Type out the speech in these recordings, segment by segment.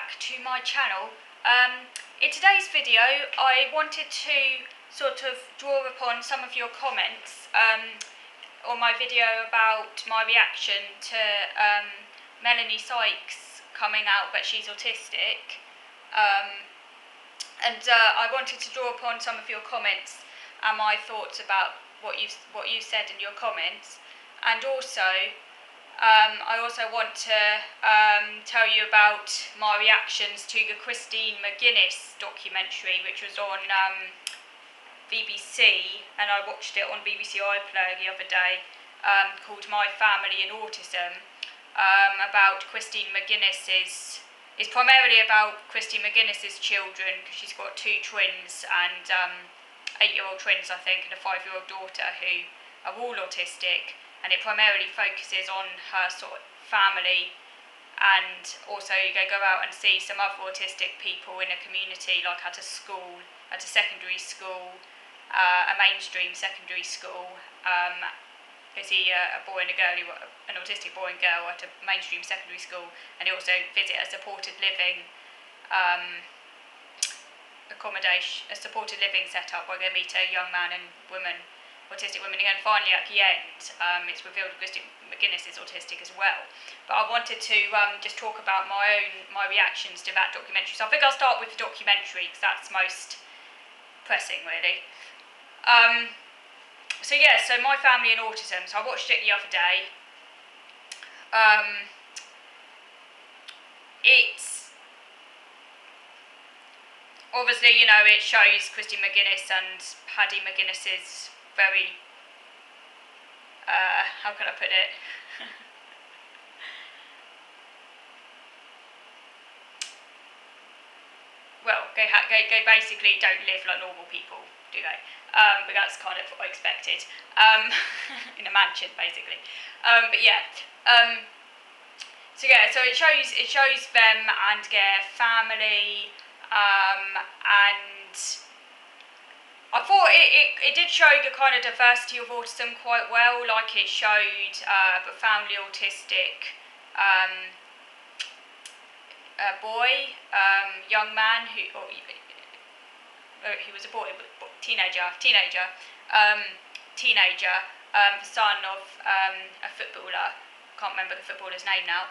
back to my channel. In today's video I wanted to sort of draw upon some of your comments on my video about my reaction to Melanie Sykes coming out that she's autistic, and I wanted to draw upon some of your comments and my thoughts about what you said in your comments, and also I also want to tell you about my reactions to the Christine McGuinness documentary, which was on BBC, and I watched it on BBC iPlayer the other day, called My Family and Autism, about Christine McGuinness's. It's primarily about Christine McGuinness's children, because she's got two twins, and 8-year-old twins, I think, and a 5-year-old daughter who are all autistic. And it primarily focuses on her sort of family, and also you go out and see some other autistic people in a community, like at a school, at a secondary school, a mainstream secondary school. You see a boy and a girl, an autistic boy and girl at a mainstream secondary school, and they also visit a supported living accommodation, a supported living setup where they meet a young man and woman, autistic women, and finally at the end it's revealed Christine McGuinness is autistic as well. But I wanted to just talk about my reactions to that documentary. So I think I'll start with the documentary because that's most pressing, really. So My Family and Autism. So I watched it the other day. It's obviously, it shows Christine McGuinness and Paddy McGuinness's very, how can I put it? Well, they basically don't live like normal people, do they? But that's kind of expected, in a mansion, basically. So it shows them and their family, and I thought it did show the kind of diversity of autism quite well. Like, it showed the family autistic boy, young man he was a boy, teenager, the son of a footballer. Can't remember the footballer's name now.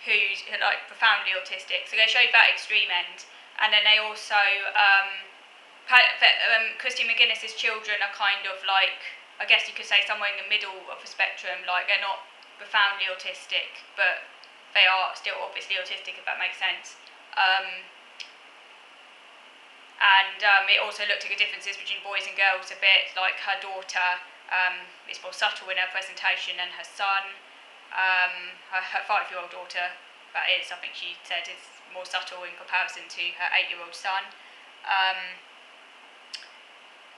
Who's like profoundly autistic. So they showed that extreme end. And then they also, Christine McGuinness's children are kind of like, I guess you could say, somewhere in the middle of the spectrum. Like, they're not profoundly autistic, but they are still obviously autistic, if that makes sense. It also looked at the differences between boys and girls a bit. Like, her daughter is more subtle in her presentation than her son. Her 5-year-old daughter, that is, I think she said, is more subtle in comparison to her 8-year-old son.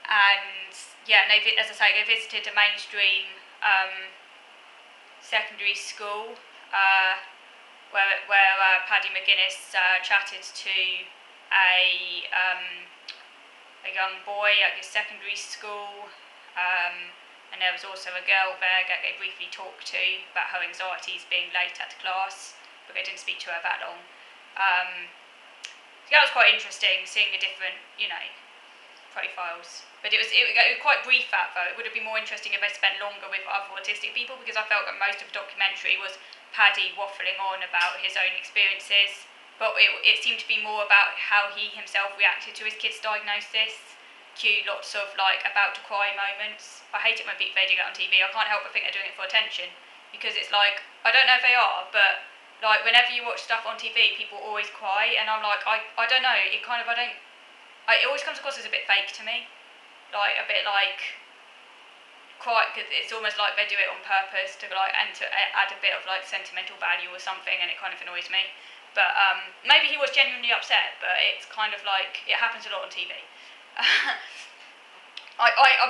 As I say, they visited a mainstream secondary school where Paddy McGuinness chatted to a young boy at his secondary school, and there was also a girl there that they briefly talked to about her anxieties being late at class, but they didn't speak to her that long. So that was quite interesting, seeing the different, profiles. But it was quite brief, that though. It would have been more interesting if I spent longer with other autistic people, because I felt that most of the documentary was Paddy waffling on about his own experiences, but it seemed to be more about how he himself reacted to his kid's diagnosis. Cue lots of about to cry moments. I hate it when they do that on TV. I can't help but think they're doing it for attention, because it's like, I don't know if they are, but like, whenever you watch stuff on TV, people always cry, and I'm like, I don't know, it always comes across as a bit fake to me, like a bit like quite, cause it's almost like they do it on purpose to and to add a bit of sentimental value or something, and it kind of annoys me. But maybe he was genuinely upset, but it's kind of like, it happens a lot on TV.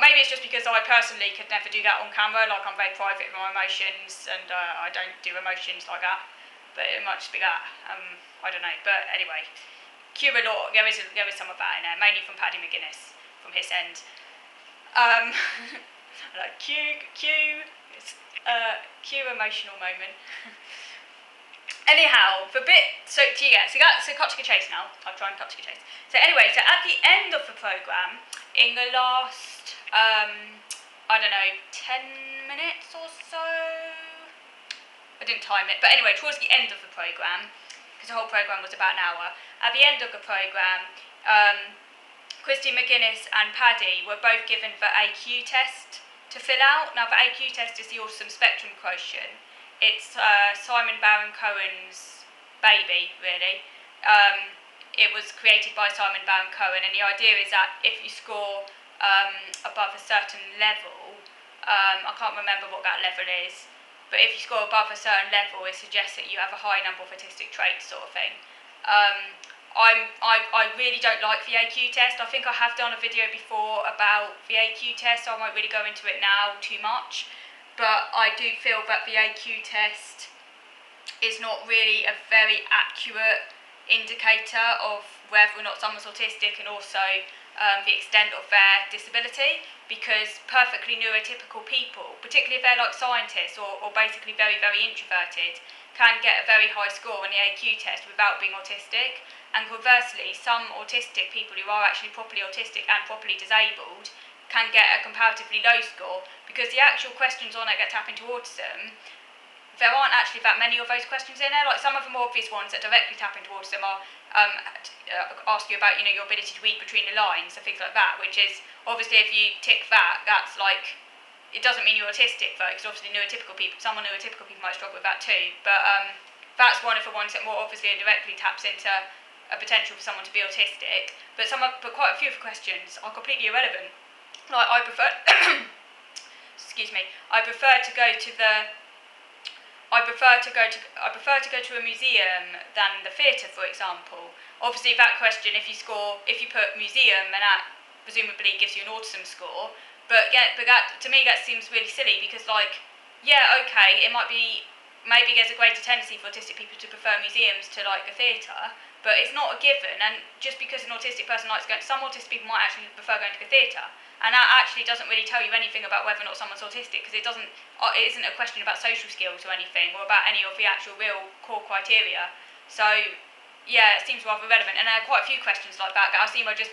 Maybe it's just because I personally could never do that on camera. Like, I'm very private with my emotions, and I don't do emotions like that. But it might just be that. I don't know. But anyway, there is some of that in there, mainly from Paddy McGuinness, from his end. Like cue emotional moment. Anyhow, so cut to the chase now. I'll try and cut to the chase. So anyway, so at the end of the programme, in the last, I don't know, 10 minutes or so, I didn't time it, but anyway, towards the end of the programme, because the whole programme was about an hour, at the end of the programme, Christy McGuinness and Paddy were both given the AQ test to fill out. Now, the AQ test is the Autism Spectrum Quotient. It's Simon Baron-Cohen's baby, really. It was created by Simon Baron-Cohen, and the idea is that if you score above a certain level, I can't remember what that level is, but if you score above a certain level, it suggests that you have a high number of autistic traits, sort of thing. I really don't like the AQ test. I think I have done a video before about the AQ test, so I won't really go into it now too much. But I do feel that the AQ test is not really a very accurate indicator of whether or not someone's autistic, and also the extent of their disability, because perfectly neurotypical people, particularly if they're like scientists or basically very, very introverted, can get a very high score on the AQ test without being autistic. And conversely, some autistic people who are actually properly autistic and properly disabled can get a comparatively low score, because the actual questions on it get tap into autism, there aren't actually that many of those questions in there. Like, some of the more obvious ones that directly tap into autism are ask you about, your ability to read between the lines and things like that, which is obviously, if you tick that, that's like, it doesn't mean you're autistic though, because obviously some neurotypical people might struggle with that too. But that's one of the ones that more obviously and directly taps into a potential for someone to be autistic. But quite a few of the questions are completely irrelevant. Like, I prefer to a museum than the theatre, for example. Obviously, that question, if you put museum, then that presumably gives you an autism score. But that, to me, that seems really silly, because, like, yeah, okay, it might be, maybe there's a greater tendency for autistic people to prefer museums to, like, a theatre, but it's not a given. And just because an autistic person likes going, some autistic people might actually prefer going to the theatre, and that actually doesn't really tell you anything about whether or not someone's autistic, because it isn't a question about social skills or anything, or about any of the actual real core criteria. So, yeah, it seems rather relevant. And there are quite a few questions like that I seem to just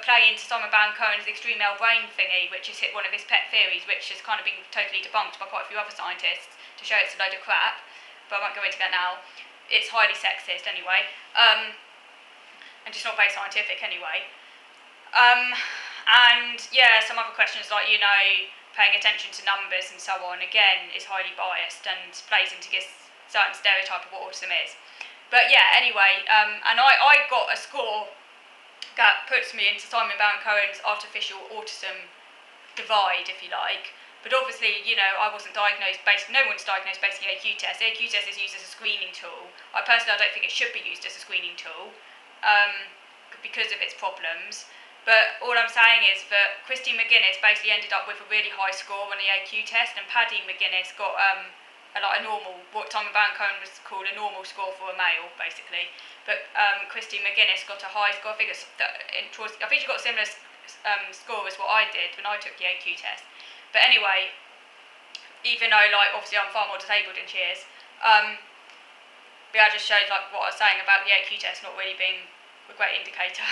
play into Simon Baron-Cohen's extreme male brain thingy, which is one of his pet theories, which has kind of been totally debunked by quite a few other scientists to show it's a load of crap, but I won't go into that now. It's highly sexist anyway, and just not very scientific anyway. And yeah, some other questions like, paying attention to numbers and so on, again, is highly biased and plays into this certain stereotype of what autism is. But yeah, anyway, and I got a score that puts me into Simon Baron-Cohen's artificial autism divide, if you like. But obviously, I wasn't diagnosed no one's diagnosed based on the AQ test. The AQ test is used as a screening tool. I don't think it should be used as a screening tool, because of its problems. But all I'm saying is that Christy McGuinness basically ended up with a really high score on the AQ test, and Paddy McGuinness got a normal, what Simon Baron-Cohen was called a normal score for a male, basically. But Christy McGuinness got a high score. I think she got a similar score as what I did when I took the AQ test. But anyway, even though, like, obviously I'm far more disabled than she is, but that just shows, like, what I was saying about the AQ test not really being a great indicator.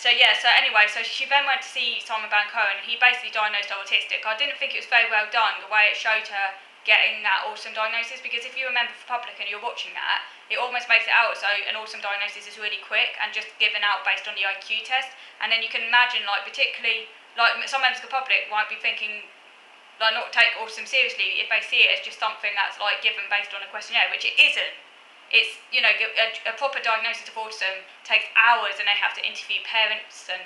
So anyway, she then went to see Simon Baron-Cohen, and he basically diagnosed her autistic. I didn't think it was very well done, the way it showed her getting that autism diagnosis, because if you remember for public and you're watching that, it almost makes it out so an autism diagnosis is really quick and just given out based on the IQ test. And then you can imagine, like, particularly, like, some members of the public might be thinking, like, not take autism seriously if they see it as just something that's, like, given based on a questionnaire, which it isn't. It's, a proper diagnosis of autism takes hours, and they have to interview parents and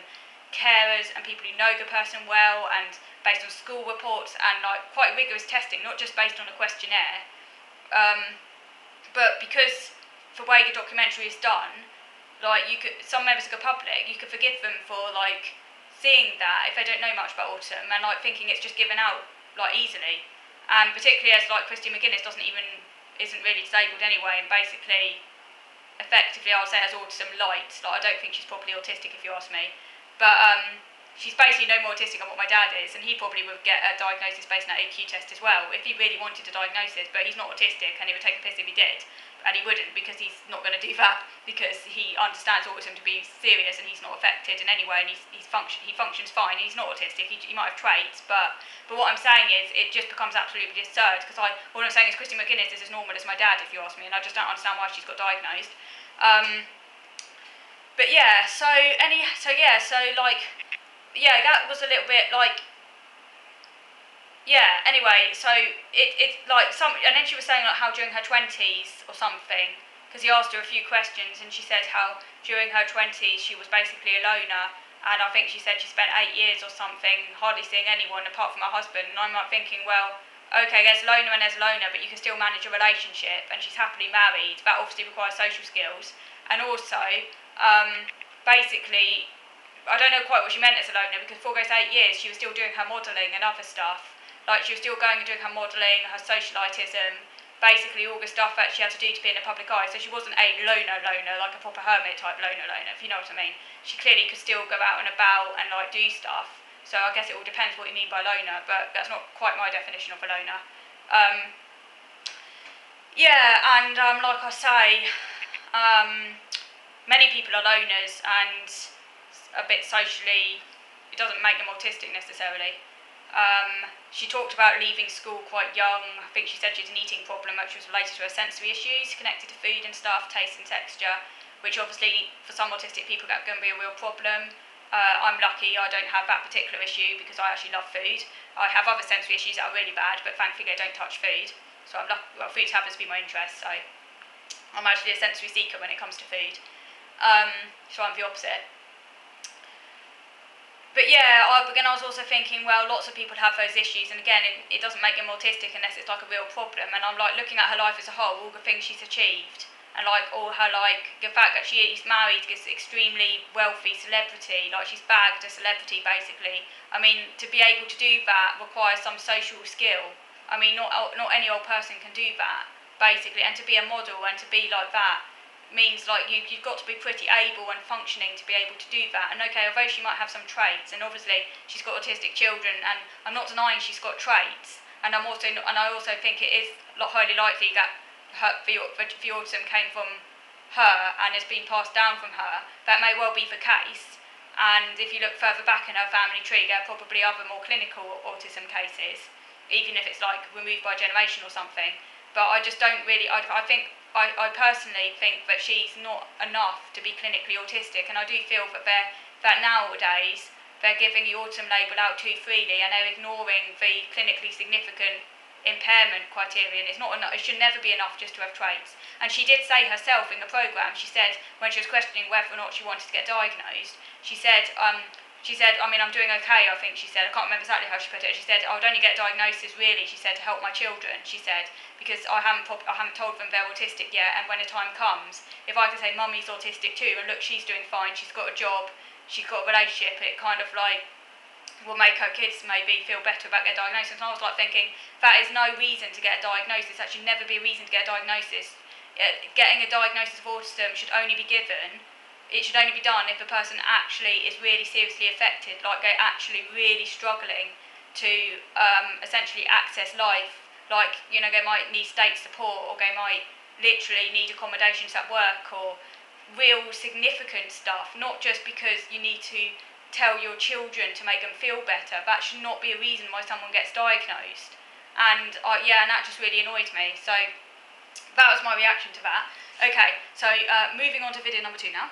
carers and people who know the person well, and based on school reports and, like, quite rigorous testing, not just based on a questionnaire. But because the way the documentary is done, like, some members of the public, you could forgive them for, like, seeing that if they don't know much about autism and, like, thinking it's just given out, like, easily. And particularly as, like, Christy McGuinness isn't really disabled anyway, and basically, effectively, I would say has autism light. Like, I don't think she's properly autistic, if you ask me. But she's basically no more autistic than what my dad is, and he probably would get a diagnosis based on that AQ test as well, if he really wanted a diagnosis, but he's not autistic, and he would take a piss if he did. and he wouldn't, because he's not going to do that, because he understands autism to be serious and he's not affected in any way, and he functions fine. He's not autistic. He might have traits, but what I'm saying is it just becomes absolutely absurd, because all I'm saying is Christy McGuinness is as normal as my dad, if you ask me, and I just don't understand why she's got diagnosed. But yeah, that was a little bit like, yeah, anyway, so it's like and then she was saying like how during her 20s or something, because he asked her a few questions, and she said how during her 20s she was basically a loner, and I think she said she spent 8 years or something hardly seeing anyone apart from her husband, and I'm like thinking, well, okay, there's loner and there's loner, but you can still manage a relationship, and she's happily married. That obviously requires social skills, and also, basically, I don't know quite what she meant as a loner, because for those 8 years she was still doing her modelling and other stuff. Like, she was still going and doing her modelling, her social autism, basically all the stuff that she had to do to be in the public eye. So she wasn't a loner, like a proper hermit type loner, if you know what I mean. She clearly could still go out and about and like do stuff. So I guess it all depends what you mean by loner, but that's not quite my definition of a loner. Like I say, many people are loners, and a bit socially, it doesn't make them autistic necessarily. She talked about leaving school quite young. I think she said she had an eating problem which was related to her sensory issues connected to food and stuff, taste and texture, which obviously for some autistic people that's going to be a real problem. I'm lucky I don't have that particular issue, because I actually love food. I have other sensory issues that are really bad, but thankfully I don't touch food. So I'm lucky. Well, food happens to be my interest, so I'm actually a sensory seeker when it comes to food. So I'm the opposite. But yeah, again, I was also thinking, well, lots of people have those issues, and again, it doesn't make them autistic unless it's like a real problem. And I'm like looking at her life as a whole, all the things she's achieved, and like all her the fact that she's married to this extremely wealthy celebrity, like she's bagged a celebrity basically. I mean, to be able to do that requires some social skill. I mean, not any old person can do that basically, and to be a model and to be like that means like you've got to be pretty able and functioning to be able to do that. And okay, although she might have some traits, and obviously she's got autistic children, and I'm not denying she's got traits, and I also think it is highly likely that the autism came from her and has been passed down from her. That may well be the case, and if you look further back in her family tree, there are probably other more clinical autism cases, even if it's like removed by generation or something. But I just don't really, I personally think that she's not enough to be clinically autistic, and I do feel that nowadays they're giving the autism label out too freely, and they're ignoring the clinically significant impairment criterion. It's not enough. It should never be enough just to have traits. And she did say herself in the programme, she said when she was questioning whether or not she wanted to get diagnosed, she said, I mean, I'm doing okay, I think she said. I can't remember exactly how she put it. She said, I would only get diagnosis really, she said, to help my children, she said, because I haven't told them they're autistic yet, and when the time comes, if I can say mummy's autistic too, and look, she's doing fine, she's got a job, she's got a relationship, it kind of like will make her kids maybe feel better about their diagnosis. And I was like thinking, that is no reason to get a diagnosis. That should never be a reason to get a diagnosis. Getting a diagnosis of autism should only be given, it should only be done if a person actually is really seriously affected, like they're actually really struggling to essentially access life. Like, you know, they might need state support, or they might literally need accommodations at work, or real significant stuff, not just because you need to tell your children to make them feel better. That should not be a reason why someone gets diagnosed. And and that just really annoyed me. So that was my reaction to that. Okay, so moving on to video number 2 now.